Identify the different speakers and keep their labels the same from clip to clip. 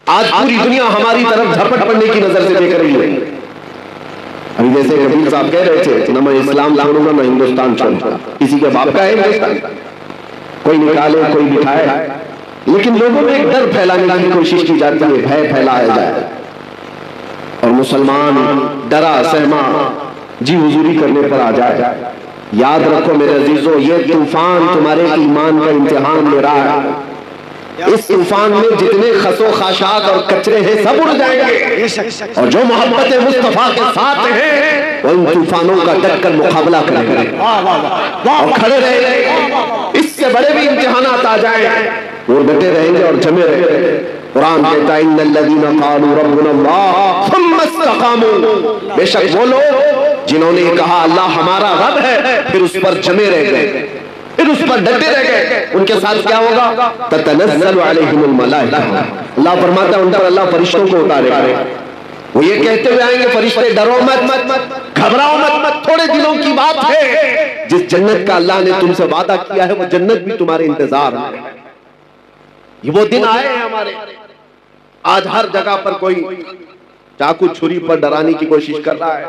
Speaker 1: आज पूरी दुनिया हमारी तरफ झपट पड़ने की नजर से देख रही है। अभी जैसे कबीर साहब कह रहे थे, न मैं इस्लाम छोड़ूंगा न हिंदुस्तान छोड़ूंगा। किसी के बाप का है हिंदुस्तान, कोई निकाले कोई बिठाए, लेकिन लोगों में एक डर फैलाने की कोशिश की जाती है, भय फैलाया जाए। और मुसलमान डरा सहमा जी हुजूरी करने पर आ जाए। याद रखो मेरे अजीजों, ये तूफान तुम्हारे ईमान का इम्तिहान ले रहा है। इस तूफान में जितने खसो खाशाक और कचरे हैं सब उड़ जाएंगे, और जो मोहब्बत मुस्तफा के साथ हैं वो इन तूफानों का डटकर मुकाबला करेंगे और खड़े रहेंगे। इससे बड़े भी इम्तिहानात आ जाए वो डटे रहेंगे और जमे रहेंगे। कुरान कहता है इन्नल्लज़ीना क़ालू रब्बुनल्लाह सुम्मा इस्तक़ामू, बेशक वो लोग जिन्होंने कहा अल्लाह हमारा रब है, फिर उस पर जमे रह गए, फिर उस पर डटे रह गए, उनके साथ क्या होगा? ततनज़्ज़लु अलैहिमुल मलाइका, अल्लाह फरमाता है उन पर अल्लाह फरिश्तों को उतारेगा। वो ये कहते हुए आएंगे, फरिश्ते डरो मत, घबराओ मत, थोड़े दिनों की बात है। जिस जन्नत का अल्लाह ने तुमसे वादा किया है वो जन्नत भी तुम्हारे इंतजार में है। ये वो दिन आए हैं हमारे। आज हर जगह पर कोई चाकू छुरी पर डराने की कोशिश कर रहा है।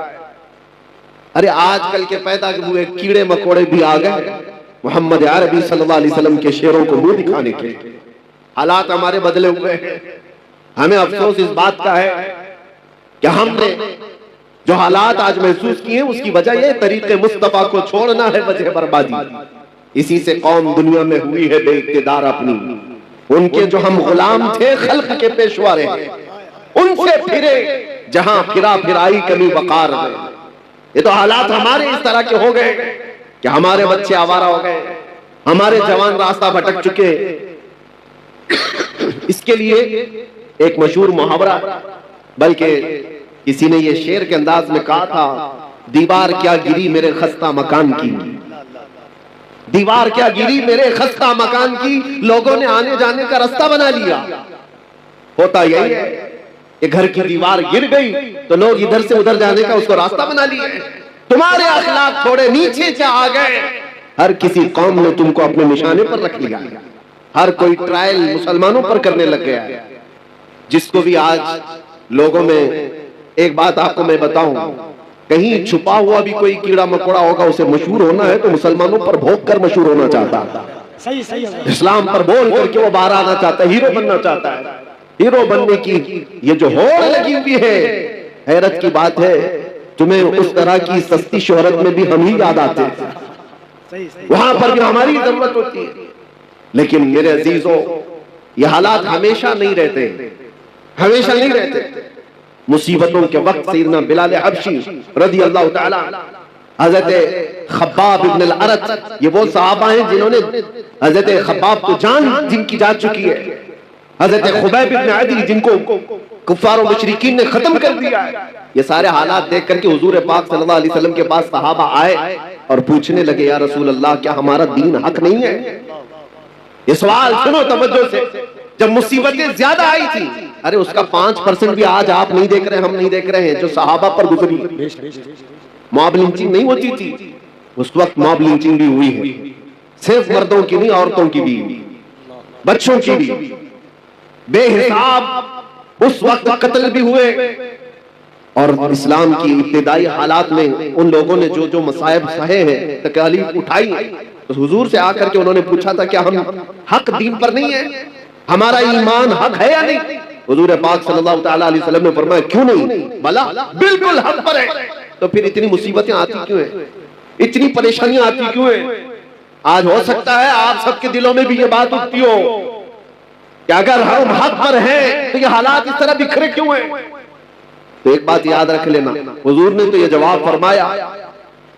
Speaker 1: अरे आजकल के पैदा हुए कीड़े मकोड़े भी आ गए मोहम्मद अरबी सल्लल्लाहु अलैहि वसल्लम के शेरों को मुंह दिखाने के। हालात हमारे बदले हुए हैं। हमें अफसोस इस बात का है कि हमने जो हालात आज महसूस किए उसकी वजह यह तरीके मुस्तफा को छोड़ना है, वजह बर्बादी। इसी से कौम दुनिया में हुई है बेइख्तियार अपनी। उनके जो हम गुलाम थे खल्क के पेशवा रहे, उनसे फिरे जहां फिरा फिराई कमी वकार में। ये तो हालात हमारे इस तरह के हो गए कि हमारे बच्चे आवारा हो गए, हमारे जवान रास्ता भटक चुके। इसके लिए एक मशहूर मुहावरा, बल्कि किसी ने ये शेर के अंदाज में कहा था, दीवार क्या गिरी मेरे खस्ता मकान की, दीवार क्या गिरी मेरे खस्ता मकान की, लोगों ने आने जाने का रास्ता बना लिया। होता यही है कि घर की दीवार गिर गई तो लोग इधर से उधर जाने का उसको रास्ता बना लिए। तुम्हारे अखलाक थोड़े नीचे से आ गए, हर किसी कौम ने तुमको अपने निशाने पर रख लिया। हर कोई ट्रायल मुसलमानों पर करने लग गया है। जिसको भी आज लोगों में, एक बात आपको मैं बताऊं, कहीं छुपा हुआ भी कोई कीड़ा मकोड़ा होगा, उसे मशहूर होना है तो मुसलमानों पर भोग कर मशहूर होना चाहता है। इस्लाम पर बोल करके वो बाहर आना चाहता है, हीरो बनना चाहता है। हीरो बनने की ये जो होड़ लगी हुई है, हैरत की बात है, तुम्हें उस तरह की सस्ती शोहरत में भी हम ही याद आते हैं, वहां पर भी हमारी जरूरत होती है। लेकिन मेरे अजीजों, ये हालात हमेशा नहीं रहते, हमेशा नहीं रहते। मुसीबतों के वक्त सैयदना बिलाल हबशी रज़ी अल्लाह ताला, हजरत खब्बाब इब्न अल-अरत, ये वो सहाबा हैं जिन्होंने हजरत खब्बाब को जान जिनकी जा चुकी है, हजरत खुबैब इब्न अदी जिनको कुफ्फार और मुशरिकीन ने खत्म कर दिया है। ये सारे हालात देख करके हुजूर पाक सल्लल्लाहु अलैहि वसल्लम के पास सहाबा आए और पूछने लगे, या रसूल अल्लाह, क्या हमारा दीन हक नहीं है? ये सवाल सुनो तवज्जो से। जब मुसीबतें ज्यादा आई थी, अरे उसका 5% भी आज आप नहीं देख रहे, हम नहीं देख रहे हैं, जो सहाबा पर गुजरी। मॉब लिंचिंग नहीं होती थी उस वक्त, मॉब लिंचिंग भी हुई है, सिर्फ मर्दों की नहीं, औरतों की भी, बच्चों की भी, बेहिसाब उस वक्त कत्ल भी हुए। और इस्लाम की इब्तिदाई हालात में उन लोगों ने जो जो मसाइब सहे हैं, तकलीफ उठाई, तो हुजूर से आकर के उन्होंने पूछा था, क्या हम हक दीन पर नहीं है? हमारा ईमान हक है या नहीं? हुजूर पाक सल्लल्लाहु ताला अलैहि वसल्लम ने फरमाया, क्यों नहीं, भला बिल्कुल हक पर है। तो फिर इतनी मुसीबतें आती क्यों है, इतनी परेशानियां आती क्यों है? आज हो सकता है आप सबके दिलों में भी ये बात उठती हो कि अगर हम हक पर हैं तो ये हालात इस तरह बिखरे क्यों हैं? तो एक बात याद रख लेना, हुजूर ने तो ये जवाब फरमाया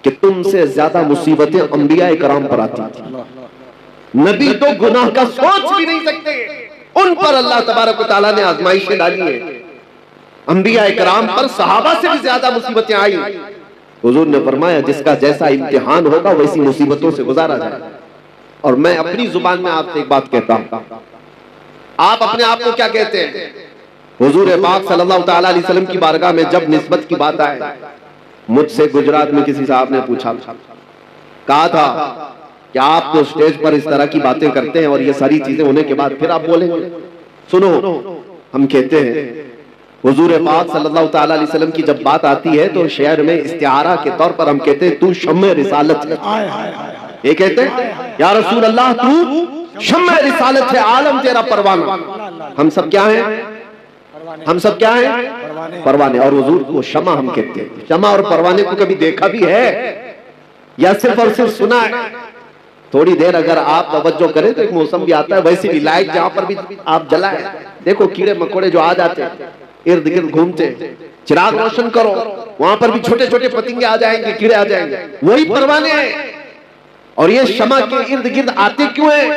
Speaker 1: कि तुमसे ज्यादा मुसीबतें अंबिया कराम पर आती थी। नबी तो गुनाह का सोच भी नहीं सकते, उन पर अल्लाह तबारक व तआला ने आजमाइशें डाली है। अंबिया कराम पर सहाबा से भी ज्यादा मुसीबतें आई। हुजूर ने फरमाया, जिसका जैसा इम्तिहान होगा वैसी मुसीबतों से गुजारा जाए। और मैं अपनी जुबान में आपसे एक बात कहता हूं, आप अपने आप को क्या कहते हैं? हुजूर पाक सल्लल्लाहु ताला अलैहि वसल्लम की बारगाह में जब निस्बत की बात आए, मुझसे गुजरात में किसी साहब ने पूछा, कहा था कि आप तो स्टेज पर इस तरह की बातें करते हैं और ये सारी चीजें होने के बाद फिर आप बोलेंगे। सुनो, हम कहते हैं हुजूर पाक सल्लल्लाहु ताला अलैहि वसल्लम की जब बात आती है तो शेर में इस्तिआरा के तौर पर हम कहते हैं तू शम्मे रिसालत है। ये कहते हैं या रसूल अल्लाह तू शम्मे रिसालत है, आलम तेरा परवाना। हम सब क्या हैं? हम सब क्या हैं? परवाने। और हुजूर को शमा हम कहते हैं। शमा और परवाने को कभी देखा भी है या सिर्फ और सिर्फ सुना है? थोड़ी देर अगर आप तवज्जो करें तो एक मौसम भी आता है, वैसे भी लाइट जहां पर भी आप जलाए, देखो कीड़े मकोड़े जो आ जाते हैं इर्द गिर्द घूमते, चिराग रोशन करो, वहां पर भी छोटे छोटे पतंगे आ जाएंगे, कीड़े आ जाएंगे, वही परवाने हैं। और ये शमा के इर्द गिर्द आते क्यों हैं?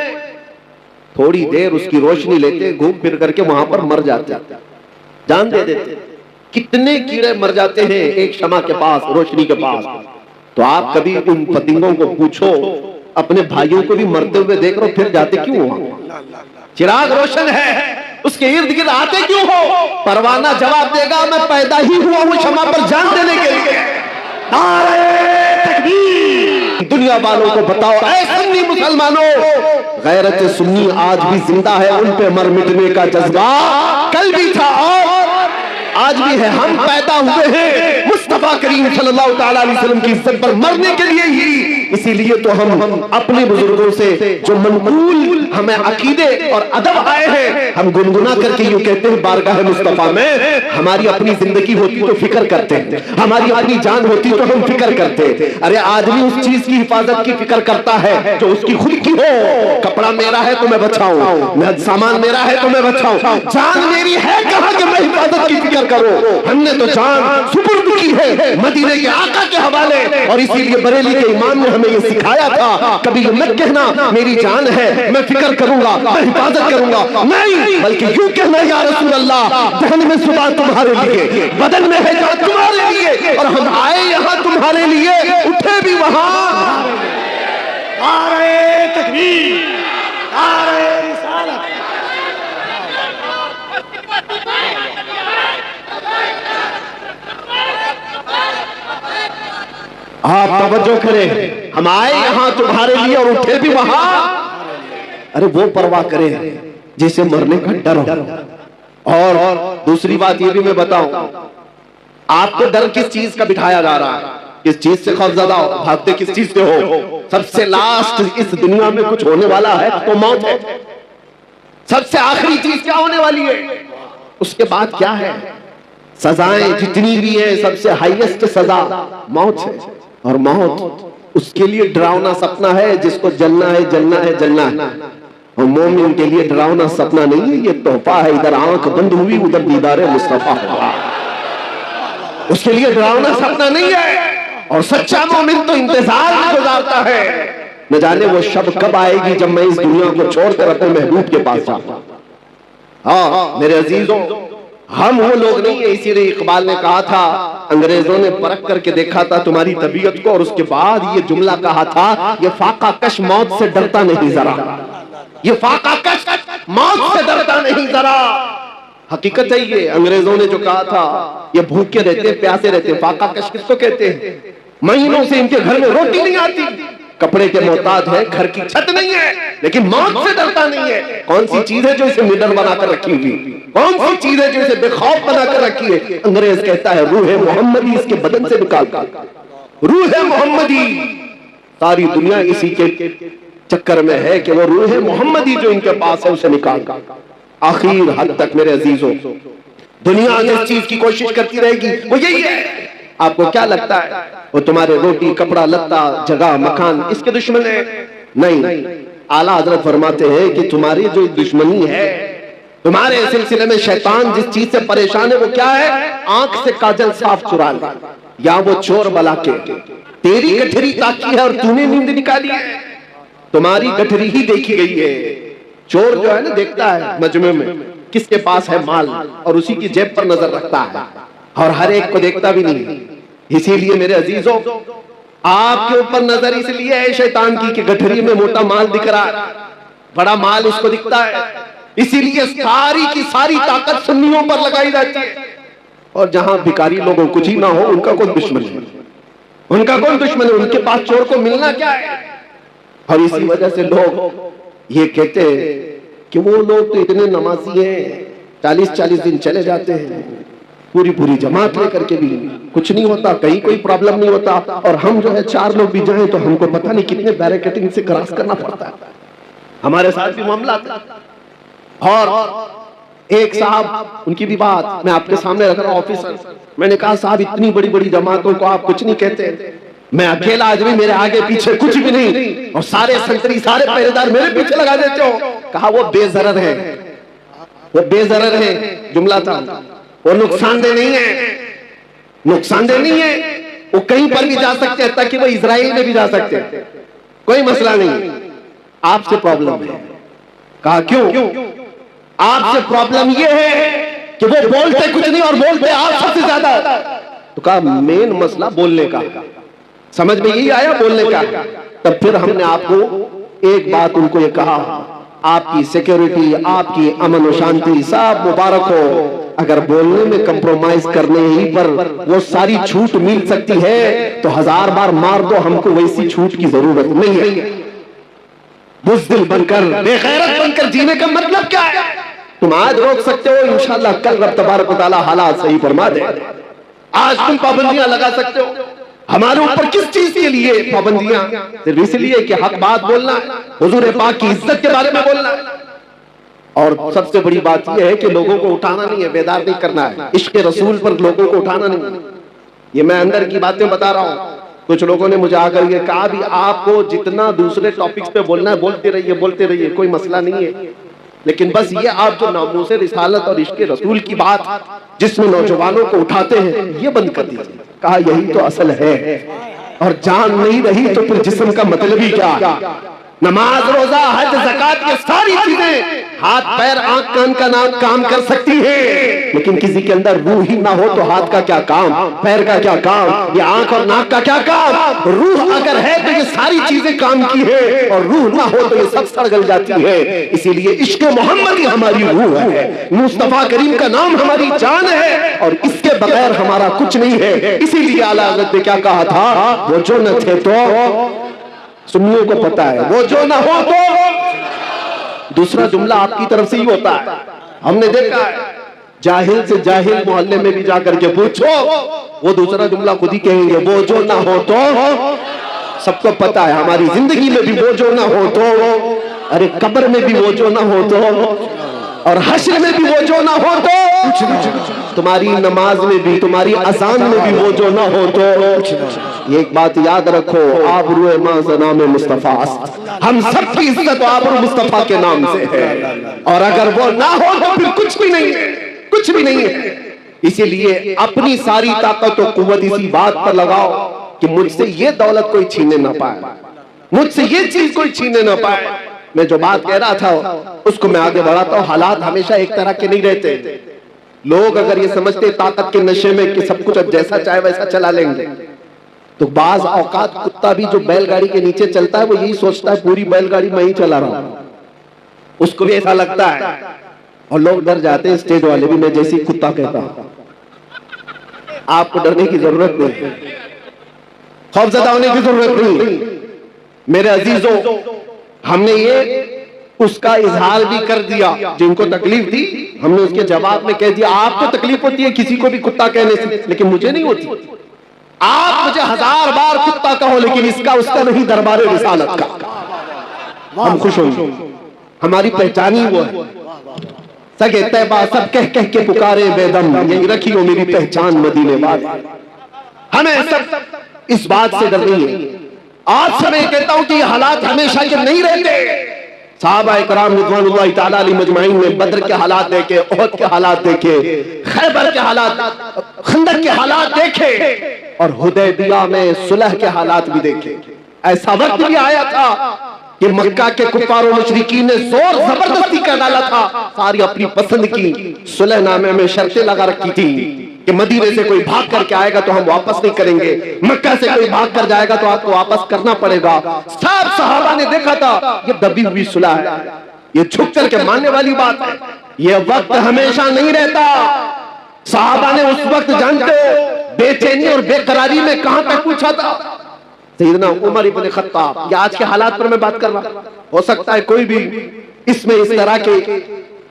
Speaker 1: थोड़ी देर उसकी रोशनी लेते, घूम फिर करके वहां पर मर जाते, जान दे देते। कितने कीड़े मर जाते हैं एक शमा के पास, रोशनी के पास। तो आप कभी उन पतंगों को पूछो, अपने भाइयों को भी मरते हुए देख रहे हो, फिर जाते क्यों हो? चिराग रोशन है, उसके इर्द गिर्द आते क्यों हो? परवाना जवाब देगा मैं पैदा ही हुआ हूं शमा पर जान देने के लिए। नारे तकबीर। दुनिया वालों को बताओ, ऐ सुन्नी मुसलमानों, गैरत सुन्नी आज भी जिंदा है, उन पे मर मिटने का जज्बा कल भी था और आज भी है। हम पैदा हुए हैं मुस्तफा करीम सल्लल्लाहु ताला अलैहि वसल्लम की इज्जत पर मरने के लिए ही। इसीलिए तो हम अपने बुजुर्गों से जो मनकूल हमें अकीदे और अदब आए हैं, हम गुनगुना करके यूं कहते हैं बारगाह मुस्तफा में हमारी अपनी जिंदगी होती तो फिक्र करते हैं, हमारी अपनी जान होती तो हम फिक्र करते। अरे आदमी उस चीज की हिफाजत की फिक्र करता है जो उसकी खुद की हो। कपड़ा मेरा है तो मैं बचाऊं, सामान मेरा है तो मैं बचाऊं, जान मेरी है कहां कि मैं हिफाजत की फिक्र करो। हमने तो जान सुपुर्द की है मदीने के आका के हवाले। और इसीलिए बरेली के इमाम ने हमें ये सिखाया था, कभी ये मत कहना मेरी जान है मैं फिक्र करूंगा, मैं हिफाजत करूंगा, नहीं, बल्कि यूं कहना या रसूल अल्लाह जहन में सुबह तुम्हारे लिए, बदन में है जान तुम्हारे लिए, और हम आए यहाँ तुम्हारे लिए, उठे भी वहां। नारे तकबीर, नारे रिसालत। आप तवज्जो करें, हम आए यहां तुम्हारे लिए और उठे भी वहां। अरे वो परवाह करें जिसे मरने का डर हो। और दूसरी बात ये भी मैं बताऊं, आपको डर किस चीज का बिठाया जा रहा है? किस चीज से खौफजदा हो? भागते किस चीज से हो? सबसे लास्ट इस दुनिया में कुछ होने वाला है तो मौत है। सबसे आखिरी चीज क्या होने वाली है? उसके बाद क्या है? सजाएं जितनी भी है, सबसे हाईएस्ट सजा मौत है। और मौत उसके लिए डरावना सपना है जिसको जलना है, जलना है, जलना है। और मोमिन के लिए डरावना सपना नहीं है, ये तोहफा है। इधर आंख बंद हुई उधर दीदारे मुस्तफा हुआ, उसके लिए डरावना सपना नहीं है। और सच्चा मोमिन तो इंतजार में गुजारता है, न जाने वो शब कब आएगी जब मैं इस दुनिया को छोड़कर अपने महबूब के पास जाऊंगा। हाँ मेरे अजीजों, हम वो लोग नहीं है। इसीलिए इकबाल ने कहा था, अंग्रेजों ने परख करके देखा था तुम्हारी तबीयत को, और उसके बाद ये जुमला कहा था, ये फाका कश मौत से डरता नहीं जरा, ये फाका कश मौत से डरता नहीं जरा। हकीकत है ये, अंग्रेजों ने जो कहा था, ये भूखे रहते प्यासे रहते। फाका कश किसको कहते हैं? महीनों से इनके घर में रोटी नहीं आती, कपड़े के मोहताज है, घर की छत नहीं है, लेकिन मौत से डरता नहीं है। कौन सी चीज है जो इसे निडर बनाकर रखी हुई? कौन सी चीज है जो इसे बेखौफ बनाकर रखी है? अंग्रेज कहता है रूह मोहम्मदी इसके बदन से निकालता, रूह मोहम्मदी। सारी दुनिया इसी के चक्कर में है कि वो रूह मोहम्मदी जो इनके पास है उसे निकालता। आखिर हद तक मेरे अजीजों, दुनिया जिस चीज की कोशिश करती रहेगी वो यही है। आपको क्या लगता है वो तुम्हारे रोटी कपड़ा लत्ता जगह मकान इसके दुश्मन है? नहीं, आला हजरत फरमाते हैं कि तुम्हारी जो दुश्मनी है, तुम्हारे सिलसिले में शैतान जिस चीज से परेशान है वो क्या है? आंख से काजल साफ चुरा ले, या वो चोर बला के तेरी गठरी ताकी है और तूने नींद निकाली है। तुम्हारी गठरी ही देखी गई है। चोर जो है ना, देखता है मजमे में किसके पास है माल और उसी की जेब पर नजर रखता है, और हर एक को देखता भी नहीं। इसीलिए मेरे अजीजों, आपके ऊपर नजर इसलिए है शैतान की कि गठरी में मोटा माल दिख रहा है, बड़ा माल उसको दिखता है, इसीलिए सारी की सारी ताकत सुन्नियों पर लगाई जाती है। और जहां भिखारी लोगों कुछ ही ना हो, उनका कौन दुश्मन है? उनका कौन दुश्मन है? उनके पास चोर को मिलना क्या है? और इसी वजह से लोग ये कहते हैं कि वो लोग तो इतने नमाजी हैं, 40-40 दिन चले जाते हैं, पूरी पूरी जमात लेकर के भी कुछ नहीं होता, कहीं कोई प्रॉब्लम नहीं होता। और हम जो है 4 लोग भी जाएं तो हमको पता नहीं कितने बैरिकेडिंग से क्रॉस करना पड़ता है। हमारे साथ भी मामला था। और एक साहब, उनकी भी बात मैं आपके सामने रख रहा हूं, ऑफिसर, मैंने कहा साहब इतनी बड़ी बड़ी जमातों को आप कुछ नहीं कहते, मैं अकेला आदमी, मेरे आगे पीछे कुछ भी नहीं, और सारे संतरी सारे पहरेदार मेरे पीछे लगा देते हो। कहा वो बेजरर है, वो बेजरर है, जुमला था, वो नुकसानदेह नहीं है, नुकसानदेह नहीं है, वो कहीं पर भी जा सकते हैं, ताकि वो इजराइल में भी जा सकते हैं, कोई मसला नहीं। आपसे प्रॉब्लम है। कहा क्यों? आपसे प्रॉब्लम ये है कि वो बोलते कुछ नहीं और बोलते आप सबसे ज्यादा। तो कहा मेन मसला बोलने का, समझ में यही आया बोलने का। तब फिर हमने आपको एक बात उनको ये कहा, आपकी सिक्योरिटी, आपकी अमन और शांति सब मुबारक हो, अगर बोलने में कंप्रोमाइज करने ही पर वो सारी छूट मिल सकती है तो 1000 बार मार दो, हमको वैसी छूट की जरूरत नहीं है। बुज़दिल बनकर, बेगैरत बनकर जीने का मतलब क्या है? तुम आज रोक सकते हो, इंशाअल्लाह कल रब तबारक व तआला हालात सही फरमा दे। आज तुम पाबंदियां लगा सकते हो, हमारे ऊपर किस चीज के लिए पाबंदियां? सिर्फ इसलिए कि हक बात बोलना है, हुजूर पाक की इज्जत के बारे में बोलना है। और सबसे बड़ी बात यह है कि लोगों को उठाना नहीं है, बेदार नहीं करना है, इश्क रसूल पर लोगों को उठाना नहीं है। ये मैं अंदर की बातें बता रहा हूं। कुछ लोगों ने मुझे आकर ये कहा भी आपको जितना दूसरे टॉपिक्स पे बोलना है बोलते रहिए, कोई मसला नहीं है, लेकिन बस ये आप जो नामूसे रिसालत और इश्क रसूल की बात जिसमें नौजवानों को उठाते हैं, ये बंद कर दीजिए। कहा यही तो असल है, और जान नहीं रही तो फिर जिस्म का मतलब ही क्या? नमाज, रोजा, हज, ज़कात, ये सारी चीजें हाथ पैर आंख कान का नाम काम कर सकती है, लेकिन किसी के अंदर रूह ही ना हो तो हाथ का क्या काम, पैर का क्या काम, ये आंख और नाक का क्या काम? रूह अगर है तो ये सारी चीजें काम की है, और रूह ना हो तो ये सब सड़गल जाती है। इसीलिए इश्क मोहम्मद ही हमारी रूह है, मुस्तफा करीम का नाम हमारी जान है, और इसके बगैर हमारा कुछ नहीं है। इसीलिए आला हज़रत ने क्या कहा था, वो जो न थे तो, सुन्नियों को पता है, वो जो ना हो तो। दूसरा जुमला आपकी तरफ से ही होता है, हमने देखा है, जाहिल से जाहिल मोहल्ले में भी जाकर के पूछो, वो दूसरा जुमला खुद ही कहेंगे, वो जो ना हो तो। सबको पता है हमारी जिंदगी में भी वो जो ना हो तो, अरे कब्र में भी वो जो ना हो तो, और हश्र में भी वो जो ना हो तो, तुम्हारी नमाज में भी, तुम्हारी अज़ान में भी वो जो ना हो तो। ये एक बात याद रखो, आबरू माज़ना में मुस्तफा, हम सबकी इज्जत आबरू मुस्तफा के नाम से है, और अगर वो ना हो तो फिर कुछ भी नहीं है, कुछ भी नहीं है। इसीलिए अपनी सारी ताकत और कुव्वत इसी बात पर लगाओ कि मुझसे ये दौलत कोई छीनने ना पाए, मुझसे ये चीज कोई छीनने ना पाए। मैं जो बात कह रहा था उसको मैं आगे बढ़ाता हूँ। हालात हमेशा एक तरह के नहीं रहते। लोग अगर ये समझते ताकत के नशे में कि सब कुछ जैसा चाहे वैसा चला लेंगे, तो बाज औकात कुत्ता भी जो बैलगाड़ी के नीचे चलता है वो यही सोचता है पूरी बैलगाड़ी मैं ही चला रहा हूं, उसको भी ऐसा लगता है, और लोग डर जाते हैं, स्टेज वाले भी। मैं जैसे ही कुत्ता कहता हूं, आपको डरने की जरूरत नहीं, खौफजदा होने की जरूरत नहीं। मेरे अजीजों, हमने ये उसका इजहार भी कर दिया, जिनको तकलीफ दी हमने उसके जवाब में कह दिया आपको तकलीफ होती है किसी को भी कुत्ता कहने से, लेकिन मुझे नहीं होती। आप मुझे 1000 बार कुत्ता कहो, लेकिन इसका उसका नहीं, दरबार रिसालत का। हम खुश होंगे, हमारी पहचान ही वो है। सगे तैबा सब कह कह के पुकारे बेदम, यही रखी हो मेरी पहचान मदीने वाले। हमें सब इस बात से डर नहीं है। आज से मैं कहता हूं कि हालात हमेशा के नहीं रहते। साहबा इकराम रिज़वानुल्लाह तआला अलैहिम अजमाइन ने बद्र के हालात देखे, उहद के हालात देखे, खैबर के हालात, खंदक के हालात देखे, और हुदैबिया में सुलह के हालात भी देखे। ऐसा वक्त भी आया था कि मक्का के कुफार और मुशरिकीन ने जोर जबरदस्ती कर डाला था, सारी अपनी पसंद की सुलहनामे में शर्तें लगा रखी थी कि मदीने से कोई भाग करके आएगा तो हम वापस नहीं करेंगे, मक्का से कोई भाग कर जाएगा तो आपको वापस करना पड़ेगा। सब सहाबा ने देखा था ये दबी हुई सुलह है, ये झुक करके मानने वाली बात है। ये वक्त हमेशा नहीं रहता। सहाबा ने उस वक्त जानते बेचैनी और बेकरारी में कहां तक पूछा था। सैयदना उमर इब्न खत्ताब, या आज के हालात पर मैं बात कर रहा, हो सकता है कोई भी इसमें इस तरह के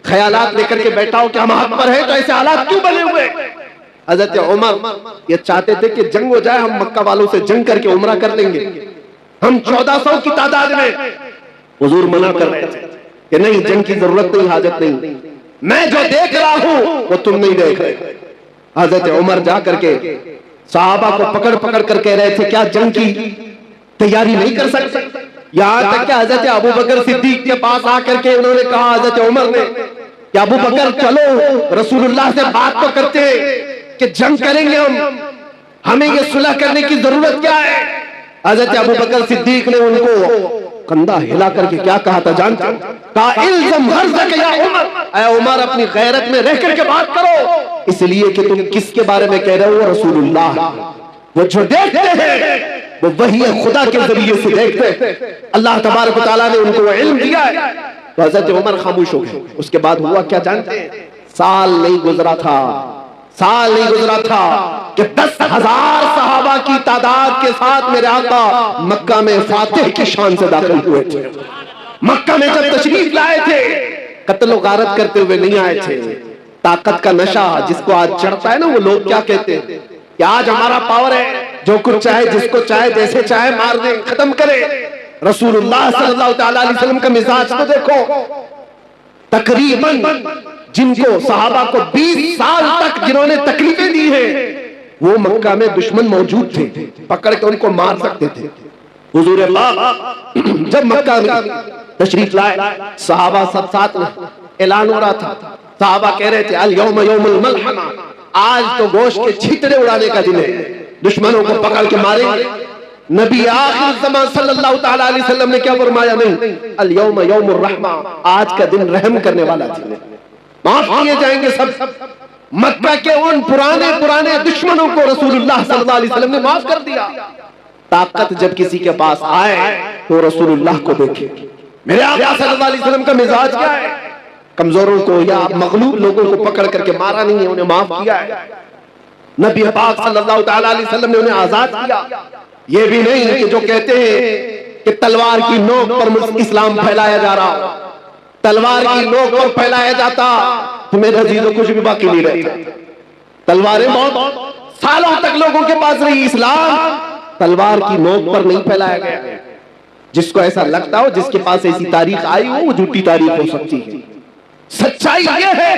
Speaker 1: ख्यालात लेकर के बैठा हो कि हम हक पर है, तो ऐसे हालात क्यों बने हुए? हजरत उमर ये चाहते थे कि जंग हो जाए, हम मक्का वालों से जंग करके उम्रा कर लेंगे, हम 1400 की तादाद में। हुजूर मना कर रहे थे कि नहीं, जंग की जरूरत नहीं, हाजत नहीं, मैं जो देख रहा हूं वो तुम नहीं देख रहे। हजरत उमर जा करके सहाबा को पकड़ पकड़ कर कह रहे थे, क्या जंग की तैयारी नहीं कर सकते? यहां तक कि हजरत अबू बकर सिद्दीक के पास आकर के उन्होंने कहा, हजरत उमर ने, कि अबू बकर चलो रसूलुल्लाह से बात तो करते कि जंग करेंगे हम, हमें ये सुलह करने की जरूरत क्या है? हजरत अबू बकर सिद्दीक ने उनको कंधा हिला करके क्या कहा था जानते? कहा, इल्ज़म हर्ज़क या उमर, ऐ उमर अपनी गैरत में रह करके बात करो, इसलिए कि तुम किसके बारे में कह रहे हो? रसूलुल्लाह। वो जो देखते हैं वो वही खुदा के जरिए से देखते हैं। अल्लाह तबारक व तआला ने उनको वो इल्म दिया है। तो हजरत उमर खामोश हो गए। उसके बाद हुआ क्या जानते हैं? साल नहीं गुजरा था, साल नहीं गुजरा था कि 10,000 सहाबा की तादाद के साथ मेरे आका मक्का में फातिह की शान से दाखिल हुए थे। मक्का में जब तशरीफ लाए थे, कत्ल गारत करते हुए नहीं आए थे। ताकत का नशा जिसको आज चढ़ता है ना, वो लोग क्या कहते हैं कि आज हमारा पावर है, जो कुछ चाहे, जिसको चाहे, जैसे चाहे मार दे, खत्म करे। रसूलुल्लाह सल्लल्लाहु अलैहि वसल्लम का मिजाज तो देखो। तकरीबन जिनको सहाबा को 20 साल तक जिन्होंने तकलीफें दी हैं, वो मक्का में दुश्मन मौजूद थे, पकड़ के उनको मार सकते थे। हुजूर अल्लाह जब मक्का में तशरीफ लाए, सहाबा सब साथ में, ऐलान हो रहा था। सहाबा कह रहे थे, अल यौम यौमुल मलहमा, आज तो गोश्त के छितरे उड़ाने का दिन है, दुश्मनों को पकड़ के मारेंगे। नबी आखिर ज़मान सल्लल्लाहु तआला अलैहि वसल्लम ने क्या फरमाया? नहीं, अल यौम यौमुर रहमा, आज का दिन रहम करने वाला दिन है, माफ किए जाएंगे सब। मक्का के उन पुराने पुराने दुश्मनों को रसूलुल्लाह सल्लल्लाहु अलैहि वसल्लम ने माफ कर दिया। ताकत जब किसी के पास आए तो रसूलुल्लाह को देखे। मेरे आका सल्लल्लाहु अलैहि वसल्लम का मिजाज क्या है? कमजोरों को या मगलूब लोगों को पकड़ करके मारा नहीं है, उन्हें माफ किया है। नबी पाक सल्लल्लाहु तआला अलैहि वसल्लम ने उन्हें आजाद किया। ये भी नहीं कि जो कहते हैं कि तलवार की नोक पर इस्लाम फैलाया जा रहा, तलवार की नोक पर फैलाया जाता तो मेरे अजीजों कुछ भी बाकी नहीं रहता। तलवारें बहुत सालों तक लोगों के पास रही, इस्लाम तलवार की नोक पर नहीं फैलाया गया। जिसको ऐसा लगता हो, जिसके पास ऐसी तारीख आई हो, वो झूठी तारीख हो सकती है। सच्चाई ये है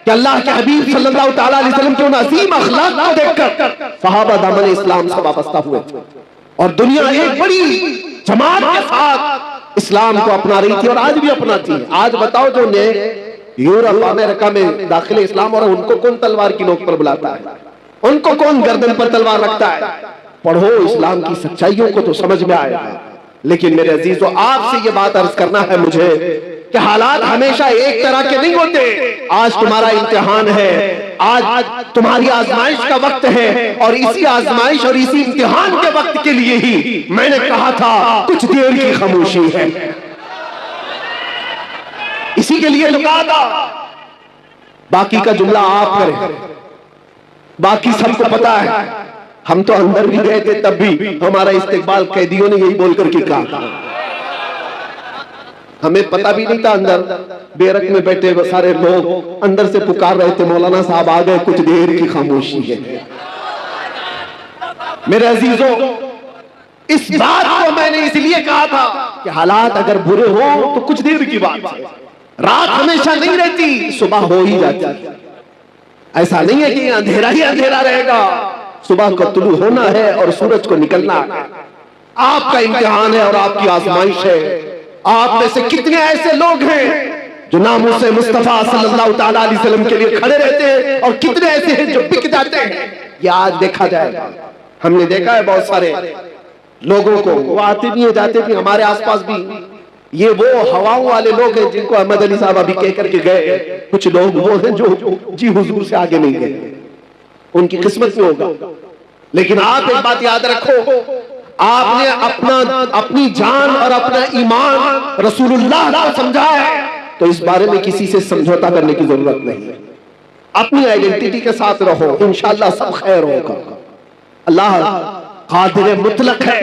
Speaker 1: कि अल्लाह के हबीब सल्लल्लाहु तआला अलैहि वसल्लम के उन अजीम अखलाक को देखकर सहाबा दामन इस्लाम से वाबस्ता हुए और दुनिया एक बड़ी जमात के साथ इस्लाम को अपना रही थी और आज भी अपनाती है। आज बताओ, जो ने यूरोप अमेरिका में दाखिल इस्लाम और उनको कौन तलवार की नोक पर बुलाता है? उनको कौन गर्दन पर तलवार रखता है? पढ़ो इस्लाम की सच्चाइयों को तो समझ में आएगा। लेकिन मेरे अजीजों, आपसे ये बात अर्ज करना है मुझे कि हालात हमेशा एक तरह के नहीं होते। आज तुम्हारा इम्तिहान है, आज तुम्हारी आजमाइश का वक्त है और इसी आजमाइश और इसी इम्तिहान के वक्त के लिए ही मैंने कहा था कुछ देर की खामोशी है। इसी के लिए तो कहा था। बाकी का जुमला आप करें, बाकी सबको पता है। हम तो अंदर भी गए थे, तब भी हमारा इस्तेकबाल कैदियों ने यही बोल करके कहा। हमें पता भी नहीं था, अंदर बेरक में बैठे सारे लोग अंदर से पुकार रहे थे, मौलाना साहब आ गए, कुछ देर की खामोशी है। मेरे अजीजों, इस बात को मैंने इसलिए कहा था कि हालात अगर बुरे हो तो कुछ देर की बात है। रात हमेशा नहीं रहती, सुबह हो ही जाती। ऐसा नहीं है कि अंधेरा ही अंधेरा रहेगा। सुबह को तुलू होना है और सूरज को निकलना है। आपका इम्तिहान है और आपकी आजमाइश है। आप में से कितने ऐसे लोग हैं जो नामूसे मुस्तफा सल्लल्लाहु तआला अलैहि वसल्लम के लिए खड़े रहते हैं और कितने ऐसे हैं जो बिक जाते हैं। ये आज देखा जाएगा। हमने देखा है बहुत सारे लोगों को, वो आते भी हैं, जाते भी, हमारे आसपास भी। ये वो हवाओं वाले लोग हैं जिनको अहमद अली साहब अभी कह करके गए। कुछ लोग वो हैं जो जी हुजूर से आगे नहीं गए, उनकी किस्मत में होगा। लेकिन आप एक बात याद रखो, आपने अपनी जान और अपना ईमान रसूलुल्लाह को समझा है, तो इस बारे में किसी से समझौता करने की जरूरत नहीं है। अपनी आइडेंटिटी के साथ रहो, इंशाअल्लाह सब खैर होगा। अल्लाह कादिर मुतलक है,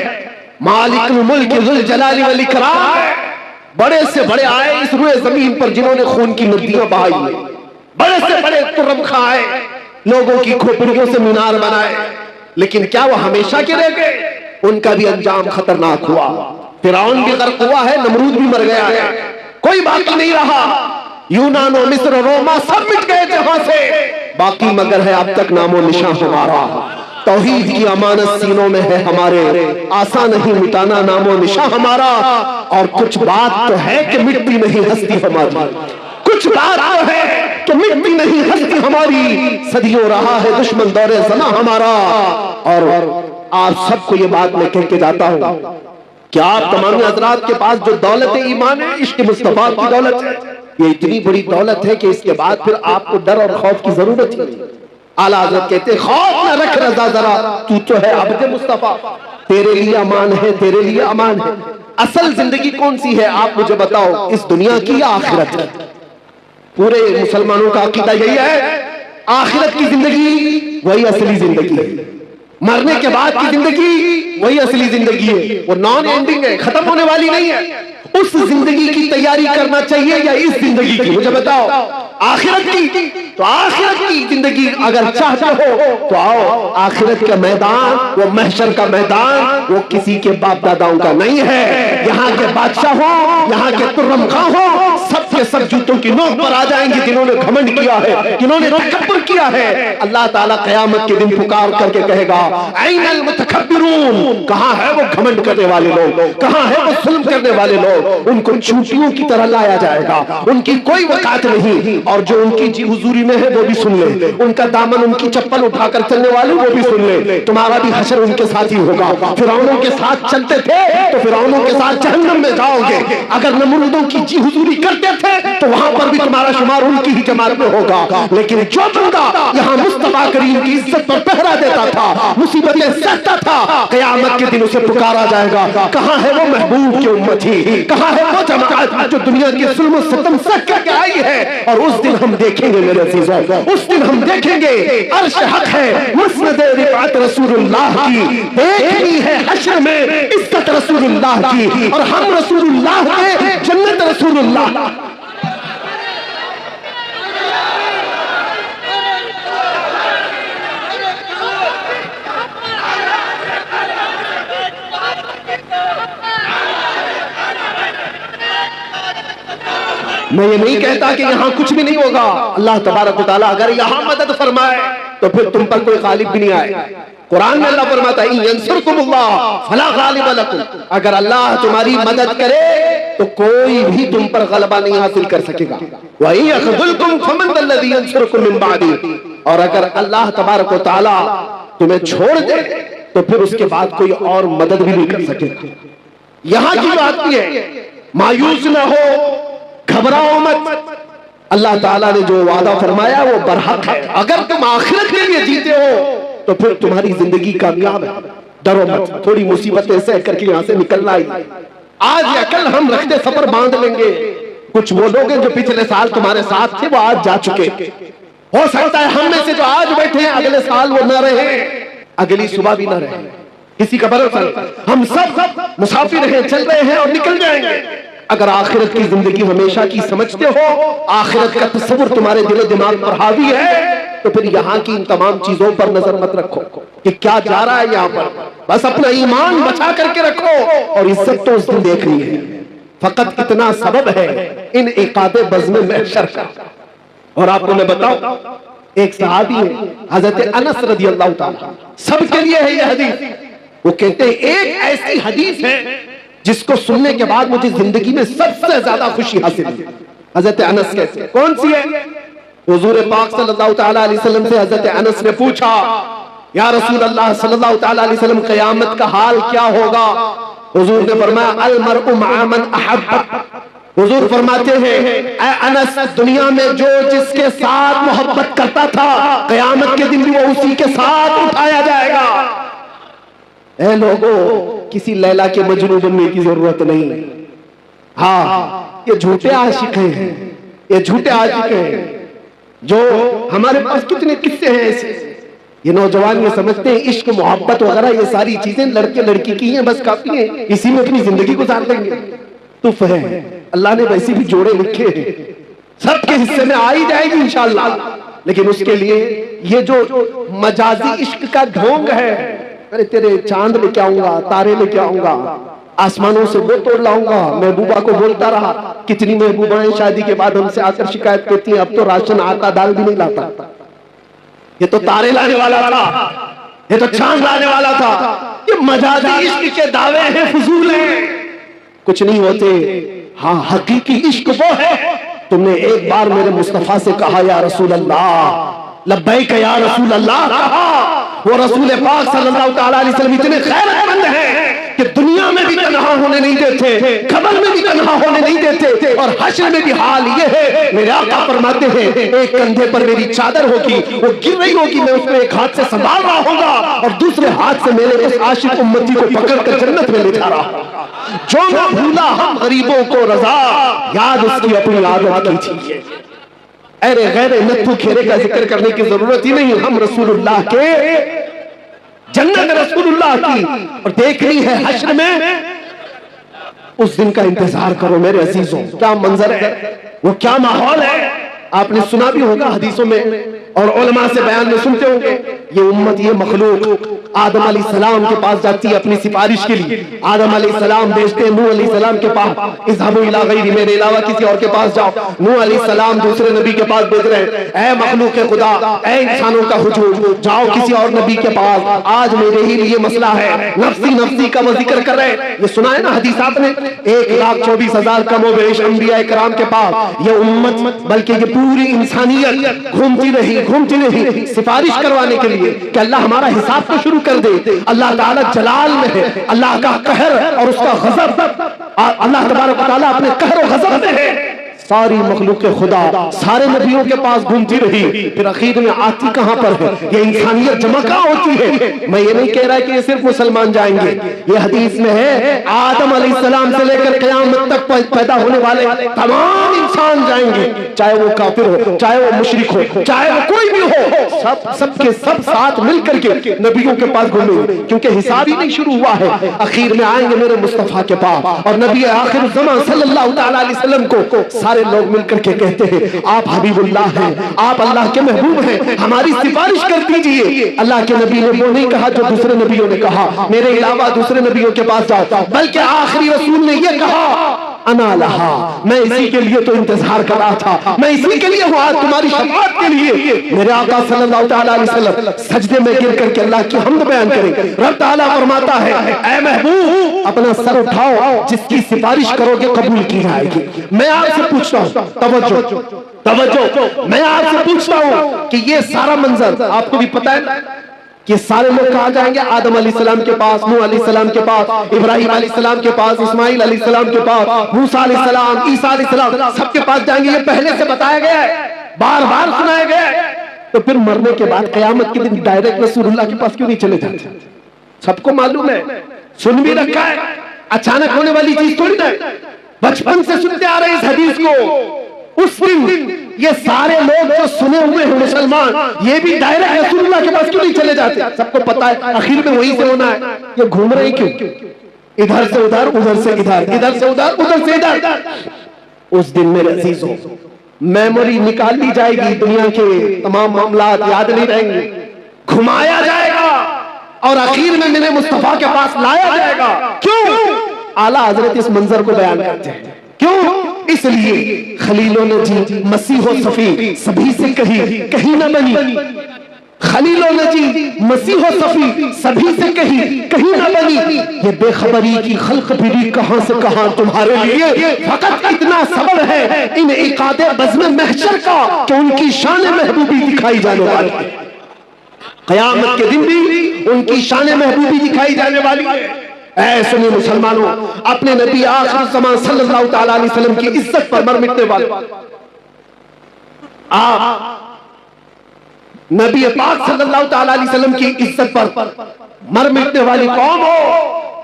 Speaker 1: मालिकुल मुल्क जुल जलाली वल इकराम है। बड़े से बड़े आए इस रुए जमीन पर जिन्होंने खून की नदियां बहाई है, बड़े से बड़े तुर्रम खां आए, लोगों की खोपड़ियों से मीनार बनाए, लेकिन क्या वो हमेशा के रह गए? उनका भी अंजाम खतरनाक हुआ। फिरौन भी गर्क हुआ है, नमरूद भी मर गया है, कोई बाकी नहीं रहा। यूनान और मिस्र, रोमा सब मिट गए जहां से, बाकी मगर है अब तक नामो निशान हमारा। तौहीद की अमानत सीनों में है हमारे, आसान नहीं मिटाना नामो निशान हमारा। और कुछ बात तो है कि मिटती नहीं हस्ती हमारी, कुछ बात तो है कि मिटती नहीं हस्ती हमारी। सदियों रहा है दुश्मन दौरे ज़मा हमारा। और आप सबको ये बात मैं कह के जाता हूं कि आप तमाम हजरात के पास जो दौलत ईमान है, इश्क मुस्तफा की दौलत है, ये इतनी बड़ी दौलत है कि इसके बाद फिर आपको डर और खौफ की जरूरत ही नहीं। आला हज़रत कहते खौफ न रख रज़ा जरा, तू तो है अब्द मुस्तफा, तेरे लिए अमान है, तेरे लिए अमान है। असल जिंदगी कौन सी है आप मुझे बताओ, इस दुनिया की या आखिरत है? पूरे मुसलमानों का अकीदा यही है, आखिरत की जिंदगी वही असली जिंदगी है, मरने के बाद की जिंदगी वही असली जिंदगी है, वो नॉन एंडिंग है, खत्म होने वाली नहीं है। उस जिंदगी की तैयारी करना चाहिए या इस जिंदगी की? मुझे बताओ। आखिरत की, तो आखिरत की जिंदगी अगर चाहते हो तो आओ। आखिरत का मैदान, वो महशर का मैदान, वो किसी के बाप दादाओं का नहीं है। यहाँ के बादशाह हो, यहाँ के तुर्रम खां हो, सबके सब जूतों की नोक पर आ जाएंगे जिन्होंने घमंड किया है, जिन्होंने तकब्बुर किया है। अल्लाह ताला क़यामत के दिन पुकार करके कहेगा, ऐनल मुतकब्बिरून, कहाँ है वो घमंड करने वाले लोग, कहाँ है वो जुल्म करने वाले लोग? उनको चूंटियों की तरह लाया जाएगा, उनकी कोई वकात नहीं। और जो उनकी जी हुजूरी में है वो भी सुन ले, उनका दामन, उनकी चप्पल उठाकर चलने वाले वो भी सुन ले। तुम्हारा भी हशर उनके साथ ही होगा। फिरौनों के साथ चलते थे तो फिरौनों के साथ जहन्नम में जाओगे। अगर नमरूदों की जी हुजूरी करते थे तो वहां पर भी तुम्हारा शुमार उनकी ही जमात में होगा। लेकिन जो बंदा यहाँ मुस्तफा करीम की इज्जत पर पहरा देता था, मुसीबतें सहता था, क़यामत के दिन उसे पुकारा जाएगा, कहाँ है वो महबूब की उम्मती, कहाँ है वो जमात जो दुनिया के जुल्म सितम सह करके आई है? और उस दिन हम देखेंगे मेरे अज़ीज़ों, उस दिन हम देखेंगे अर्श हक है, मुस्नद रिफ़ात रसूलुल्लाह की, देखनी है हश्र में इज्जत रसूलुल्लाह की, और हम रसूलुल्लाह के, जन्नत रसूलुल्लाह। मैं ये नहीं कहता कि यहाँ कुछ भी नहीं होगा। अल्लाह तबारक व तआला अगर यहाँ मदद फरमाए तो फिर तुम पर कोई गालिब भी नहीं आए। कुरान में अल्लाह फरमाता है, यंसुरकुमुल्लाह फला गालिब लकुम, अगर अल्लाह तुम्हारी मदद करे तो कोई भी तुम पर गलबा नहीं हासिल कर सकेगा। व इन यख़ज़ुलकुम फमन ज़ल्लज़ी यंसुरकुम मिन बअदी, और अगर अल्लाह तबारक व तआला तुम्हें छोड़ दे तो फिर उसके बाद कोई और मदद भी नहीं कर सकेगा। यहाँ की बात भी है, मायूस न हो, घबराओ मत। अल्लाह ताला ने जो वादा फरमाया वो बरहक है। अगर तुम आखिरत के लिए जीते हो तो फिर तुम्हारी जिंदगी कामयाब है। डरो मत, थोड़ी मुसीबतें सह करके यहाँ से निकलना ही। आज या कल हम रखते सफर बांध लेंगे। कुछ वो लोग हैं जो पिछले साल तुम्हारे साथ थे, वो आज जा चुके। हो सकता है हम में से जो आज बैठे हैं अगले साल वो न रहे, अगली सुबह भी न रहे, किसी का भरोसा नहीं। हम सब मुसाफिर हैं, चल रहे हैं और निकल जाएंगे। अगर आखिरत की जिंदगी हमेशा की समझते हो, आखिरत का तस्वुर तुम्हारे दिल दिमाग पर हावी है, तो फिर यहाँ की इन तमाम चीजों पर नजर मत रखो कि क्या जा रहा है यहाँ पर। बस अपना ईमान बचा करके रखो और इज्जत तो उस दिन देखनी है। फकत इतना सबब है इन इकादे बज़्म महशर का। और आपको मैं बताऊं, एक सहाबी है हजरत अनस रज़ियल्लाहु ताला, सबके लिए है यह हदीस। वो कहते हैं एक ऐसी हदीस है जिसको सुनने के बाद मुझे जिंदगी में सबसे ज्यादा खुशी हासिल हुई। हजरत अनस कहते हैं, कौन सी है? हुजूर पाक सल्लल्लाहु तआला अलैहि वसल्लम से हजरत अनस ने पूछा, या रसूल अल्लाह सल्लल्लाहु तआला अलैहि वसल्लम, क़यामत का हाल क्या होगा? हुजूर ने फरमाया, अल मरउ मअ मन अहब्ब। हुजूर फरमाते हैं, ऐ अनस, दुनिया में जो जिसके साथ मोहब्बत करता था, क़यामत के दिन भी वो उसी के साथ उठाया जाएगा। ऐ लोगों, किसी लैला के मजनू बनने की जरूरत नहीं। हाँ, ये झूठे आशिक हैं, ये झूठे आशिक हैं। जो हमारे पास कितने किस्से हैं ऐसे। ये नौजवान ये समझते हैं इश्क मोहब्बत वगैरह ये सारी चीजें लड़के लड़की की हैं, बस काफी है, इसी में अपनी जिंदगी गुजार देंगे। तुफ है, अल्लाह ने वैसे भी जोड़े लिखे हैं, सबके हिस्से में आ ही जाएगी इंशाअल्लाह। लेकिन उसके लिए ये जो मजाजी इश्क का ढोंग है, अरे तेरे चांद लेके आऊंगा, तारे लेके आऊंगा, आसमानों से वो तोड़ लाऊंगा। महबूबा को बोलता रहा, कितनी महबूबाएं शादी के बाद हमसे आकर शिकायत करती हैं, अब तो राशन आटा दाल भी नहीं लाता, ये तो तारे लाने वाला था, ये तो चांद लाने वाला था। ये मजाजी इश्क के दावे हैं, फजूल हैं, कुछ नहीं होते। हाँ, हकीकी इश्क वो है, तुमने एक बार मेरे मुस्तफा से कहा या रसूल अल्लाह, लब्बैक या रसूल अल्लाह कहा। वो रसूल पाक सल्लल्लाहु अलैहि वसल्लम इतने खैरतमंद हैं कि दुनिया में भी तन्हा होने नहीं देते, कब्र में भी तन्हा होने नहीं देते, और हश्र में भी हाल ये है। मेरे आका फरमाते हैं, एक कंधे पर मेरी चादर होगी, वो गिर रही होगी, मैं उसको एक हाथ से संभाल रहा होगा और दूसरे हाथ से मेरे उस आशिक उम्मती को पकड़कर जन्नत में ले जा रहा होगा। जो न भूला हम गरीबों को रजा, याद उसकी अपनी आदत कीजिए। अरे गैर नत्थु खेरे का जिक्र करने की जरूरत ही नहीं, हम रसूलुल्लाह के जन्नत रसूलुल्लाह की और देखनी है हश्र में, उस दिन का इंतजार करो मेरे अजीजों। क्या मंजर है, वो क्या माहौल है, आपने सुना भी होगा हदीसों में और उलमा से बयान में सुनते होंगे। ये उम्मत, ये मखलूक आदम अलैहिस्सलाम के पास जाती है अपनी सिफारिश के लिए। आदम अलैहिस्सलाम भेजते हैं नूह अलैहिस्सलाम के पास, इज़हबू इला गैरी, मेरे अलावा किसी और के पास जाओ। नूह अलैहिस्सलाम दूसरे नबी के पास भेज रहे हैं, ऐ मखलूक खुदा, ऐ इंसानों का हुजूम, जाओ किसी और नबी के पास, आज मेरे ही लिए मसला है, नफ्सी नफ्सी का वो जिक्र कर रहे हैं। ये सुना है ना हदीस आपने, 1,24,000 कमो बेश अंबिया इकराम के पास ये उम्मत, बल्कि ये पूरी इंसानियत घूमती रही सिफारिश करवाने के लिए कि अल्लाह हमारा हिसाब तो शुरू कर दे। अल्लाह ताला जलाल में है, अल्लाह का कहर और उसका गजब, अल्लाह तबारक व तआला अपने कहर और गजब में है। सारी मखलूक खुदा सारे नबियों के पास घूमती रही, फिर आखिर में आती कहां पर है, ये इंसानियत जमा कहां होती है। मैं ये नहीं कह रहा कि ये सिर्फ मुसलमान जाएंगे, ये हदीस में है आदम अलैहिस्सलाम से लेकर क़यामत तक पैदा होने वाले तमाम इंसान जाएंगे, चाहे वो काफिर हो, चाहे वो मुशरिक हो, चाहे वो कोई भी हो, सबके सब साथ मिलकर के नबियों के पास घूमेंगे, क्योंकि हिसाब ही नहीं शुरू हुआ है। आखिर में आएंगे मेरे मुस्तफा के पास और नबी आखिर ज़मान सल्लल्लाहु अलैहि वसल्लम को सारे लोग मिलकर के कहते हैं, आप हबीबुल्लाह हैं, आप अल्लाह के महबूब हैं, हमारी सिफारिश कर दीजिए। अल्लाह के नबी ने वो नहीं कहा जो दूसरे नबियों ने कहा, मेरे अलावा दूसरे नबियों के पास जाओ, बल्कि आखिरी रसूल ने ये कहा, अना लहा, मैं इसी के लिए तो इंतजार कर रहा था, मैं इसी के लिए हुआ तुम्हारी शफाअत के लिए। मेरे आका सल्लल्लाहु अलैहि वसल्लम सजदे में गिर करके अल्लाह की हम्द बयान करें। रब ताला फरमाता है, ऐ महबूब अपना सर उठाओ, जिसकी सिफारिश करोगे कबूल की जाएगी। मैं आपसे पूछता हूँ, तवज्जो, मैं आपसे पूछता हूँ कि ये सारा मंजर आपको भी पता है कि सारे लोग कहाँ जाएंगे, आदम अलैहिस्सलाम के पास, नूह अलैहिस्सलाम के पास, इब्राहिम अलैहिस्सलाम के पास, इस्माइल अलैहिस्सलाम के पास, मूसा अलैहिस्सलाम, ईसा अलैहिस्सलाम, सबके पास जाएंगे। ये पहले से बताया गया है, बार बार सुनाया गया है। तो फिर मरने के बाद क़यामत के दिन डायरेक्ट रसूलुल्लाह के पास क्यों नहीं चले जाते? सबको मालूम है, सुन भी रखा है, अचानक होने वाली चीज थोड़ी ना, बचपन से सुनते आ रहे इस हदीस को। उस दिन ये सारे लोग जो सुने हुए हैं मुसलमान, ये भी डायरेक्ट रसूलुल्लाह के पास क्यों नहीं चले जाते? सबको पता है आखिर में वहीं से होना है। ये घूम रहे क्यों, इधर से उधर, उधर से इधर, इधर से उधर, उधर से इधर। उस दिन मेरे अजीजों मेमोरी निकाल ली जाएगी, दुनिया के तमाम मामलात याद नहीं रहेंगे, घुमाया जाएगा और आखिर में मेरे मुस्तफा के पास लाया जाएगा। क्यों? आला हजरत इस मंजर को बयान करते हैं। क्यों? इसलिए खलीलों ने जी मसीह सफी सभी से कहीं न बनी, खलीलों ने जी मसीह सफी सभी से कहीं न बनी। ये बेखबरी की खल्क फिरी कहां से कहां तुम्हारे लिए, फकत इतना सबर है इन इकादे बज़्म महशर का कि उनकी शान महबूबी दिखाई जाने वाली है। क़यामत के दिन भी उनकी शान महबूबी दिखाई जाने वाली है। ऐ सुनी मुसलमानों, अपने नबी आखिर ज़मान सल्लल्लाहु अलैहि वसल्लम की इज्जत पर मर मिटने वाले आप नबी पाक सल्लल्लाहु अलैहि वसल्लम की इज्जत पर मर मिटने वाली कौम हो,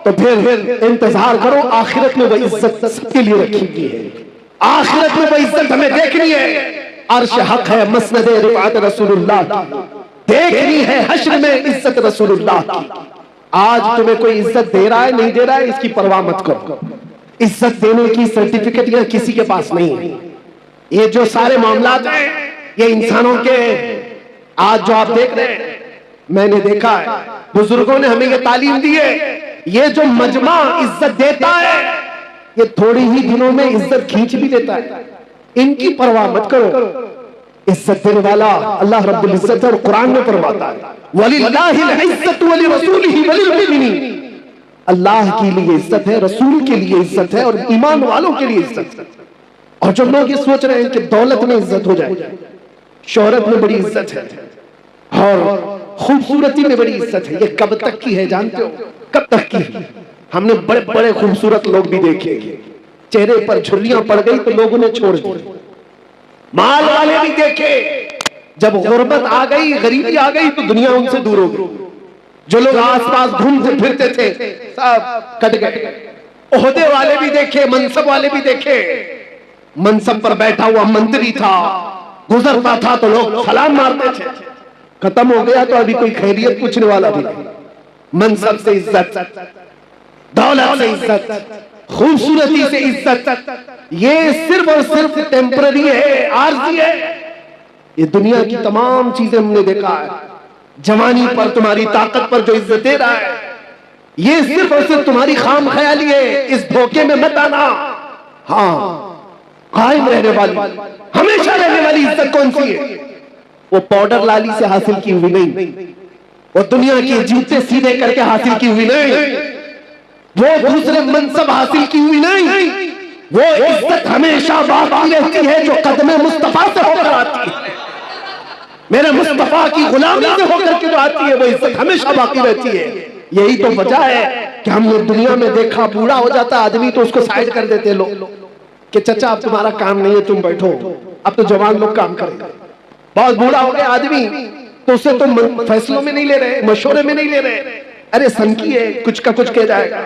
Speaker 1: तो फिर इंतजार करो, आखिरत में वह इज्जत सबके लिए रखी गई है। आखिरत में वह इज्जत हमें देखनी है। अर्श हक है, मसनद रिफात रसूलुल्लाह की देखनी है, हश्र में इज्जत रसूलुल्लाह की। आज तुम्हें कोई इज्जत दे रहा है नहीं दे रहा है इसकी परवाह मत करो,
Speaker 2: इज्जत देने की सर्टिफिकेट यह किसी के पास नहीं है। ये जो सारे मामलात हैं ये इंसानों के, आज जो आप देख रहे हैं, मैंने देखा है बुजुर्गों ने हमें ये तालीम दी है, ये जो मजमा इज्जत देता है ये थोड़ी ही दिनों में इज्जत खींच भी देता है। इनकी परवाह मत करो, इज्जत देने वाला अल्लाह रब्बुल इज्जत है और कुरान में फरमाता है वलिल्लाहिल इज्जतु वलिरसूलिही वलिलमुमिनीन। अल्लाह के लिए इज्जत है, रसूल के लिए इज्जत है और ईमान वालों के लिए इज्जत है। और जो लोग ये सोच रहे हैं कि दौलत में इज्जत हो जाए, शोहरत में बड़ी इज्जत है और खूबसूरती में बड़ी इज्जत है, ये कब तक की है जानते हो? कब तक की है? हमने बड़े बड़े खूबसूरत लोग भी देखे, चेहरे पर झुर्रियां पड़ गई तो लोगों ने छोड़ दी। माल वाले भी देखे, जब गुर्बत आ गई, गरीबी आ गई तो दुनिया उनसे दूर हो गई। जो लोग आसपास घूमते फिरते थे सब कट गए। ओहदे वाले भी देखे, मनसब वाले भी देखे, मनसब पर बैठा हुआ मंत्री था, गुजरता था तो लोग सलाम मारते थे, खत्म हो गया तो अभी कोई खैरियत पूछने वाला भी नहीं। मनसब से इज्जत, दौलत से इज्जत, खूबसूरती से इज्जत, ये सिर्फ और सिर्फ टेम्पररी है, आर्जी है। ये दुनिया की तमाम चीजें हमने देखा है। जवानी पर, तुम्हारी ताकत पर जो इज्जत दे रहा है, ये सिर्फ और सिर्फ तुम्हारी खाम ख्याली है, इस धोखे में मत आना। हाँ, कायम रहने वाली, हमेशा रहने वाली इज्जत कौन सी है? वो पाउडर लाली से हासिल की हुई नहीं, वो दुनिया के जूते सीधे करके हासिल की हुई नहीं, वो दूसरे मनसब हासिल की हुई नहीं, वो इज्जत हमेशा बाकी रहती है जो कदमे मुस्तफा से होकर आती है, मेरे मुस्तफा की गुलामी से होकर के जो आती है, वो इज्जत हमेशा बाकी रहती है। यही तो वजह है कि हमने दुनिया में देखा, बूढ़ा हो जाता आदमी तो उसको साइड कर देते लोग कि चचा अब तुम्हारा काम नहीं है, तुम बैठो, अब तो जवान लोग काम करेंगे। बहुत बूढ़ा हो गया आदमी तो उसे तो फैसलों में नहीं ले रहे, मशवरे में नहीं ले रहे, अरे सनकी है, कुछ का कुछ कह जाएगा।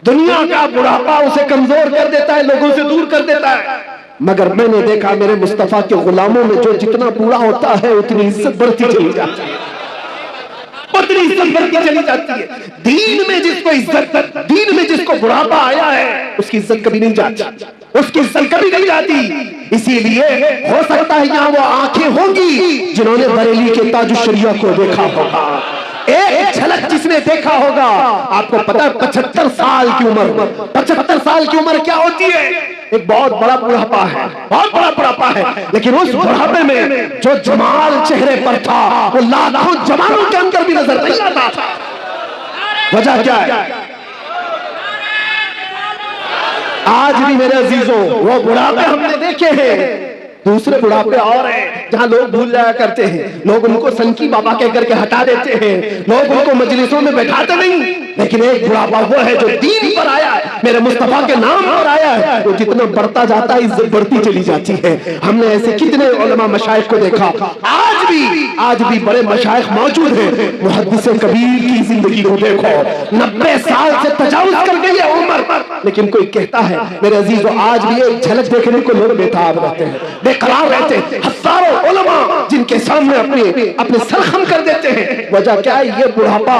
Speaker 2: दुनिया का बुढ़ापा उसे कमजोर कर देता है, लोगों से दूर कर देता है। मगर मैंने देखा मेरे मुस्तफा के गुलामों में जो जितना बूढ़ा होता है उतनी इज्जत बढ़ती चली जाती है, उतनी इज्जत बढ़ती चली जाती है। दीन में जिसको इज्जत, दीन में जिसको बुढ़ापा आया है उसकी इज्जत कभी नहीं जाती, उसकी इज्जत कभी नहीं जाती। इसीलिए हो सकता है यहाँ वो आंखें होंगी जिन्होंने बरेली के ताज शरिया को देखा होगा, एक झलक जिसने देखा होगा। आपको पता है 75 साल की उम्र, 75 साल की उम्र क्या होती है? एक बहुत बड़ा बुढ़ापा है, बहुत बड़ा बुढ़ापा है। लेकिन उस बुढ़ापे में जो जमाल चेहरे पर था वो लाखों जवानों के अंदर भी नजर नहीं आता था। वजह क्या है? आज भी मेरे अजीजों वो बुढ़ापे हमने देखे हैं, दूसरे बुढ़ापे और हैं जहां लोग भूल जाया करते हैं, लोग उनको सनकी बाबा कह करके हटा देते हैं, लोग उनको मजलिसों में बैठाते नहीं। लेकिन एक बुढ़ापा वो है जो दीन पर आया है, मेरे मुस्तफा के नाम पर आया है, वो जितना बढ़ता जाता है इज्जत बढ़ती चली जाती है। हमने ऐसे कितने उलमा मशाइख को देखा, आज भी बड़े मशाइख मौजूद हैं। मुहद्दिस कबीर की जिंदगी को देखो, 90 साल से तजावुज कर गई है उम्र, लेकिन कोई कहता है मेरे अजीजों आज भी एक झलक देखने को लोग बेताब रहते हैं, बेकरार रहते हैं। हजारों उलमा जिनके सामने अपने सर खम कर देते हैं। वजह क्या है? ये बुढ़ापा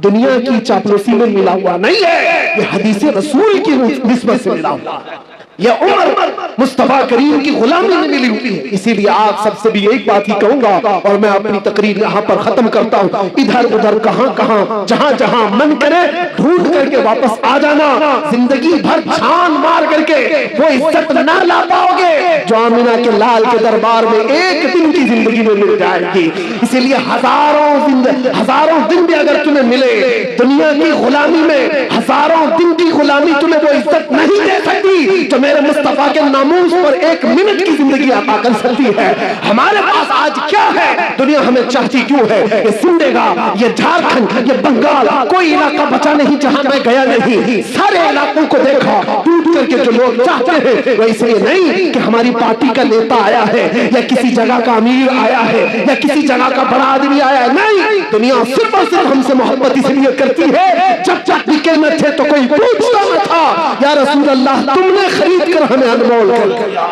Speaker 2: दुनिया की चापलूसी में मिला हुआ नहीं है, ये हदीस रसूल की निस्बत से मिला हुआ है। यह उम्र मुस्तफा करीम की गुलामी में मिली हुई है। इसीलिए आप सबसे भी एक बात ही कहूंगा और मैं अपनी तकरीर यहाँ पर खत्म करता हूँ। इधर उधर कहां जहां जहां मन करे ढूंढ करके वापस आ जाना। जिंदगी भर छान मार करके वो इज्जत ना ला पाओगे जो आमिना के लाल के दरबार में एक दिन की जिंदगी में मिल जाएगी। इसीलिए हजारों दिन भी अगर तुम्हें मिले दुनिया की गुलामी में, हजारों दिन की गुलामी तुम्हें वो इज्जत नहीं दे सकती जो मेरे मुस्तफा के नामूस पर एक मिनट की जिंदगी अता कर सकती है। हमारे पास आज क्या है? दुनिया हमें चाहती क्यों है? ये सिमडेगा, ये झारखंड, ये बंगाल, कोई इलाका बचा नहीं जहां मैं गया नहीं। सारे इलाकों को देखा, टूट करके जो लोग चाहते हैं वो इसलिए नहीं कि हमारी पार्टी का नेता आया है या किसी जगह का अमीर आया है या किसी जगह का बड़ा आदमी आया है। नहीं, दुनिया सिर्फ और सिर्फ हमसे मोहब्बत इसलिए करती है जब निकल में थे तो कोई पूछता न था या रसूल अल्लाह तुमने खरीद कर हमें अनमोल कर दिया।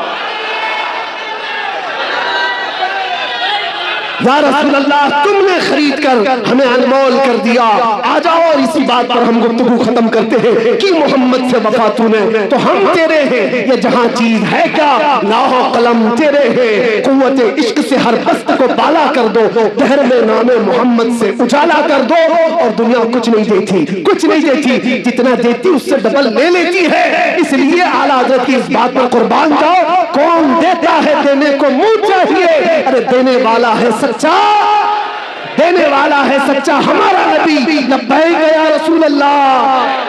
Speaker 2: या रसूल अल्लाह तुमने खरीद कर हमें अनमोल कर दिया, आ जाओ और इसी बात पर हम गुफ्तगू खत्म करते हैं कि मोहम्मद से वफा तूने तो हम तेरे हैं, ये जहां चीज है क्या लाहो कलम तेरे हैं, कुव्वत इश्क से हर बस्त को बाला कर दो, दहर में नामे मोहम्मद से उजाला कर दो। और दुनिया कुछ नहीं देती, कुछ नहीं देती, जितना देती उससे डबल ले लेती है। इसलिए आला हज़रत की इस बात पर कुर्बान जाओ, कौन देता है देने को मुंह चाहिए, अरे देने वाला है सच्चा, देने वाला है सच्चा हमारा नबी। लब्बैक या रसूल अल्लाह।